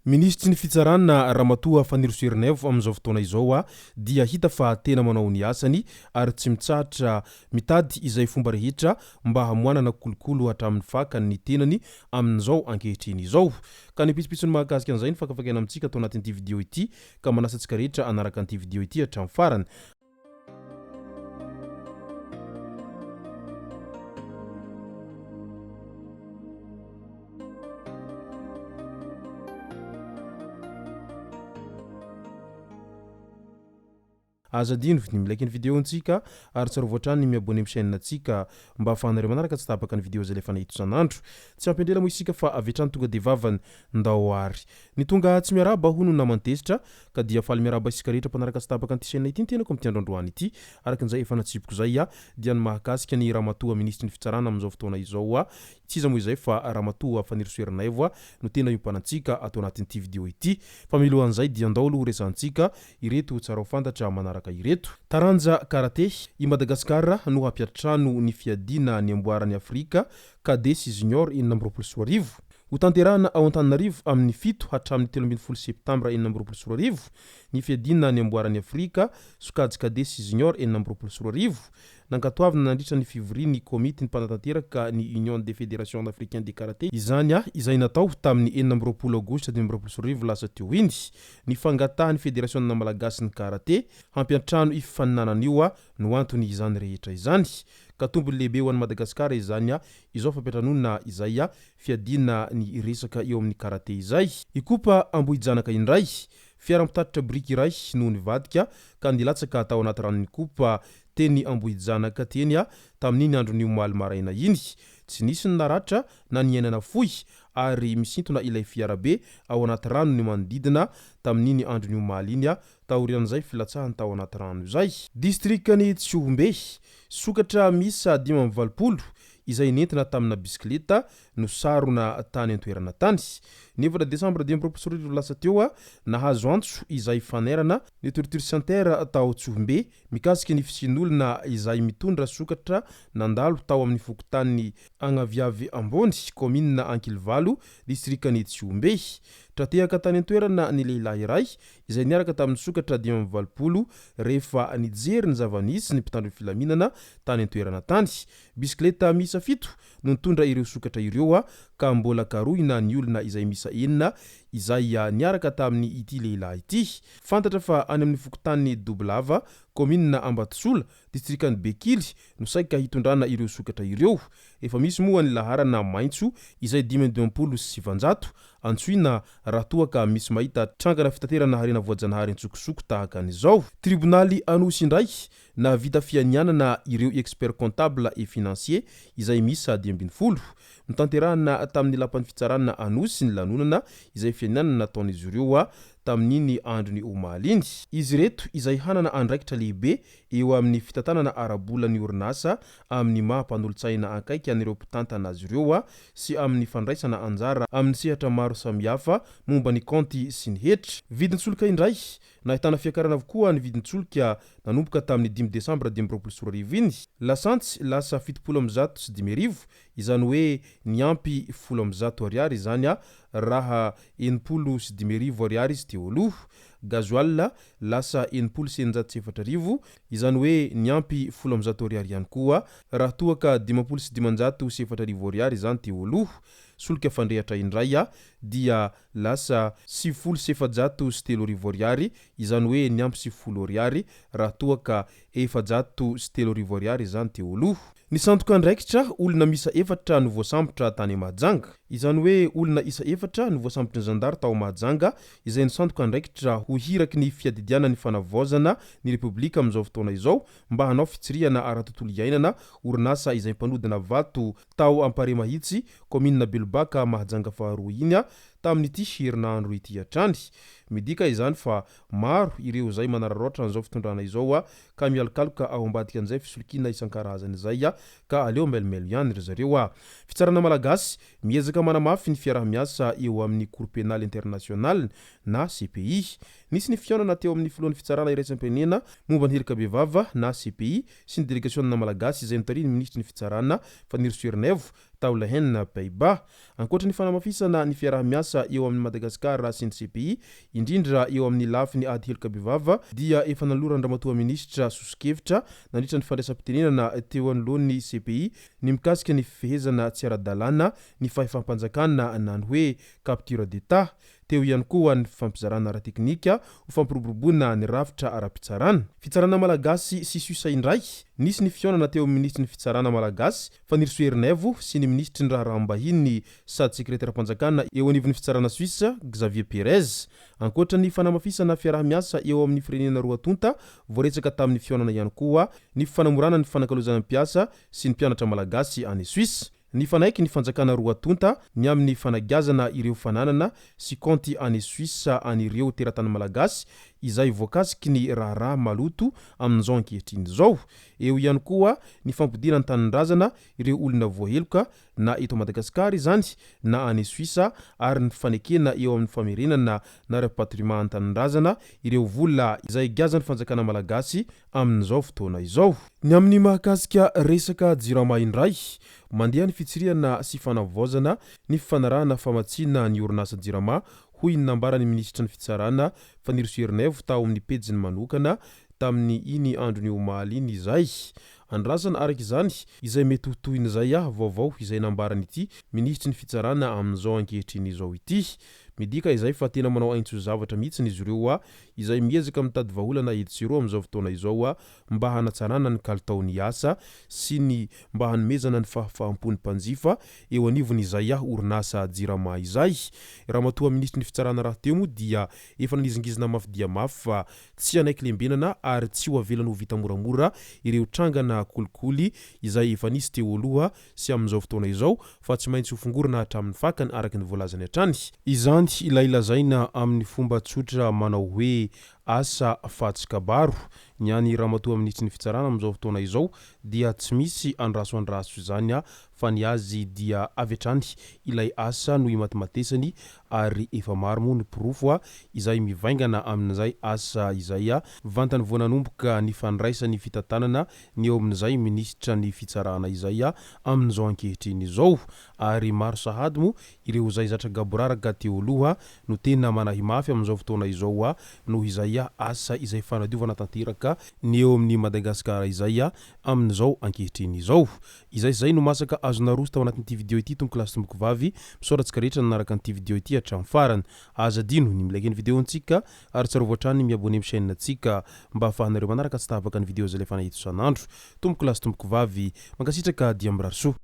Ministry ny fitsarana Ramatoa Fanirisoa Ernaivo amin'izao fotoana izao dia hita fa tena manao ny asany ary tsy mitsahatra mitady izay fomba rehetra mba hamoanana kolokolo hatramin'ny fakany ny tenany amin'izao ankehitriny izao. Ka ny pitsopitsony mahakasika an'izay ny fakafakena amintsika atao anatin'ity vidéo ity ka manasantsika rehetra anaraka an'ity vidéo ity hatramin'ny farany. Azadino vidimy like ny vidéo antsika ary tsara voatrany miabone amin'ny chaîne antsika mba afahanareo manaraka tsy tapaka ny vidéo zay lefa nahito isan'andro. Tsy ampendrela mo isika fa avetrany tonga de vavany ndao ary. Ny tonga tsy miaraba hono namantesitra ka dia faly miaraba isika rehetra mpanaraka tsy tapaka an'ity chaîne ity ny tenako amin'ny androandroany ity. Arakan'izay efa natsipiko zay dia ny mahakasika ny Ramatoa ministry ny fitsarana amin'izao fotoana izao tsy iza moa izay fa Ramatoa Fanirisoa Ernaivo no tena iompanan-tsika atao anatin'ity vidéo ity. Fa milohan'izay dia andao aloha resantsika ireto tsara ho fantatra manaraka ireto. Taranja karate i Madagasikara no hampiatrano ny fiadina ny amboarany Afrika GASY Junior 2024 ho tanterahana ao Antananarivo amin'ny 7 hatramin'ny 13 septambra 2024 ny fiadina ny amboarany Afrika sokajy GASY Junior 2024 nankatoavina nandritra ny fivoriany komity ny mpanatanteraka ny Union des Fédérations Africaines de Karaté izany izay natao tamin'ny 20 aogositra 2024 lasa teo iny ny fangatahan'ny Fédération malagasy ny Karaté hampiantrano ifaninanan'io no antony izany rehetra izany. Ka tombony lehibe ho an'ny Madagasikara izany izao fampiatranona izay fiadina ny resaka eo amin'ny karate izay. Ikopa ambohijanaka indray fiara-mitatitra briky iray no nivadika ka nilatsaka tao anaty ranon'ny kopa teny ambohijanaka teny tamin'iny andron'io omaly maraina iny. Tsy nisy ny naratra na niainana fohy ary misintona ilay fiarabe ao anaty rano ny manodidina tamin'iny andron'io omaly iny taorian'izay filatsahany tao anaty rano izay. Distrikany Tsiohombe sokatra Miasa 520 izay nentina tamina bisikileta no sarona tany antoerana tany. Ny 9 Desambra 2024 lasa teo nahazo antso izay fanerana ny torture sanitaire tao Tsiohombe mikasika ny fisin'olona izay mitondra sokatra nandalo tao amin'ny fokontany Agnaviavy Ambony commune Ankilivalo distrikany Tsiohombe. Tratehaka tany antoerana ny lehilahy iray izay niaraka tamin'ny sokatra 520 rehefa nijery ny zavanisy ny mpitandro ny filaminana tany antoerana tany. Bisikileta miisa 7 no nitondra ireo sokatra ireo ka mbola karohina ny olona izay miisa 4 izay niaraka tamin'ny ity lehilahy ity. Fantatra fa any amin'ny fokontany Doublava commune Ambatsola distrikany Bekily no saika hitondrana ireo sokatra ireo. Efa misy moa ny laharana maintso izay 527 antsoina raha toa ka misy mahita trangana fitaterana harena voajanahary antsokosoko tahaka an'izao. Tribonaly anosy indray na vita fianianana ireo expert comptable et financier izay misa 20 mitanterahana tamin'ny lapan'ny fitsarana anosy ny lanonana izay fianianana nataon'izy ireo tamin'iny androny omaly iny. Izy reto izay hanana andraikitra lehibe eo amin'ny fitatanana arabolan'ny orinasa amin'ny mahampanolo-tsaina akaiky an'ireo mpitantana azy ireo sy amin'ny fandraisana anjara amin'ny sehatra maro samihafa momba ny konty sy ny hetra. Vidintsoloka indray nahitana fiakarana avokoa ny vidintsoloka nanomboka tamin'ny 5 Desambra 2024 iny. Lasantsy lasa 70 sy 10,000 izany hoe niampy 10 ariary izany raha 90 sy 10,000 ariary izy teo aloha. Gazoal lasa 90 izany hoe niampy 10 ariary ihany koa raha toa ka 50 sy 400 ariary izany teo aloha. Solika fandrehatra indray dia lasa 700 sy 3 ariary izany hoe niampy 70 ariary raha toa ka 700 sy 3 ariary izany teo aloha. Ny sandoka andraikitra olona misa 4 no voasambotra tany Mahajanga izany hoe olona isa 4 no voasambotra ny zandary tao Mahajanga izay ny sandoka andraikitra ho hiraky ny fiadidiana ny fanavozana ny republika amin'izao fotoana izao mba hanao fitsirihana ara-tontolo iainana orinasa izay mpanodina vato tao Ampare Mahitsy commune Belobaka Mahajanga faharoa iny tamin'ity herinandro ity hatrany. Midika izany fa maro ireo zay manararaotra an'izao fitondrana izao ka mialokaloka ao ambadika an'izay fisolokina isan-karazany izay ka aleo melimelo ihany ry zareo. Fitsarana malagasy Miezaka manamafy ny fiarah-miasa eo amin'ny cour pénal international na CPI. Nisy ny fiaonana teo amin'ny filohan'ny fitsarana iraisam-pirenena momba ny herika bevava na CPI sy ny délégation na malagasy izay notariny ministry ny fitsarana Fanirisoa Ernaivo Taolehen Pays-Bas. Ankoatra ny fanamafisana ny fiarah-miasa eo amin'ny Madagasikara sy ny CPI indrindra eo amin'ny lafiny ady heloka bevava dia efa naloran-dramatoa ministra Sosikevitra nandritra ny fandraisam-pitenenana teo anoloan'ny CPI ny mikasika ny fifehezana tsy ara-dalàna ny fahefam-panjakana na ny hoe capture d'état teo ihany koa ny fampizarana ara-teknika ho fampiroboroboana ny rafitra ara-pitsarana fitsarana malagasy sy suisa indray nisy ny fionana teo amin'ny ministry ny fitsarana malagasy Fanirisoa Ernaivo sy ny ministry ny raharaham-bahiny sady sekretara-panjakana eo anivon'ny fitsarana Suisse Perez. Ankoatra ny fanamafisana fiarah-miasa eo amin'ny firenena roa tonta voaretsaka tamin'ny fionana ihany koa ny fanamorana ny fanakalozana mpiasa sy ny mpianatra malagasy any Suisse. Ny fanaiky ny fanjakana roa tonta ny amin'ny fanagazana ireo fananana sy konty any Suisse anireo teratany malagasy izay voakasiky ny raharaha maloto amin'izao ankehitriny zao. Eo ihany koa ny fampidina ny tanindrazana ireo olona voaheloka na eto Madagasikara izany na any Suisse ary ny fanekena eo amin'ny famerenana na repatriement tanindrazana ireo vola izay gazany fanjakana malagasy amin'izao fotoana izao. Ny amin'ny mahakasika resaka jirama indray mandeha ny fitsiriana sy fanavaozana ny fifanarahana famatsina ny orinasa jirama hoy ny nambarany ministra ny fitsarana Fanirisoa Ernaivo tao amin'ny pejiny manokana tamin'ny iny andro ny omaly iny izay. Andrasana araka izany izay mety ho toy n'izay vaovao izay nambarany ity ministry ny fitsarana amin'izao ankehitriny izao ity. Midika izay fa tena manao aintso zavatra mihitsy ny izy ireo izay miezaka mitady vaholana editsiro amin'izao fotoana izao mba hanatsarana ny kalitaon'ny asa sy ny mba hanomezana ny fahafahampon'ny mpanjifa eo anivon'izay orinasa jirama izay. Ramatoa ministry ny fitsarana raha teo moa dia efa nanizingizina mafy dia mafy fa tsy anaiky lembenana ary tsy ho avelana ho vita moramora ireo trangana kolikoly izay efa nisy teo aloha sy amin'izao fotoana izao fa tsy maintsy ho fongorana hatramin'ny fakany araka ny voalazany hatrany. Izany ilailazaina amin'ny fomba tsotra manao hoe asa fatsikabaro ny any ramatoa ministry ny fitsarana amin'izao fotoana izao dia tsy misy andraso izany fa ny azy dia avy hatrany ilay asa no imatimatesany ary efa maro moa ny pirofo izay mivaingana amin'izay asa izay vantany voananomboka ny fandraisany fitantanana ny eo amin'izay ministra ny fitsarana izay amin'izao ankehitriny izao ary maro sahady moa ireo izay zatra gaboraraka teo aloha no tena manahy mafy amin'izao fotoana izao no izay asa izay fanadiovana tanteraka ny eo amin'ny Madagasikara izay amin'izao ankehitriny izao. Izay no masaka azona rosta ao anatin'ity video ity tomoklasy tomboko vavy misoratsika rehetra nanaraka an'ity video ity hatramin'ny farany. Aza dino ny milike ny video antsika ary tsara voatrany miabone amin'ny chaîne antsika mba ahafahanareo manaraka tsy tahavaka ny video zay lefa nahita isan'andro. Tomoklasy tomboko vavy mankasitraka dia mirarisoa.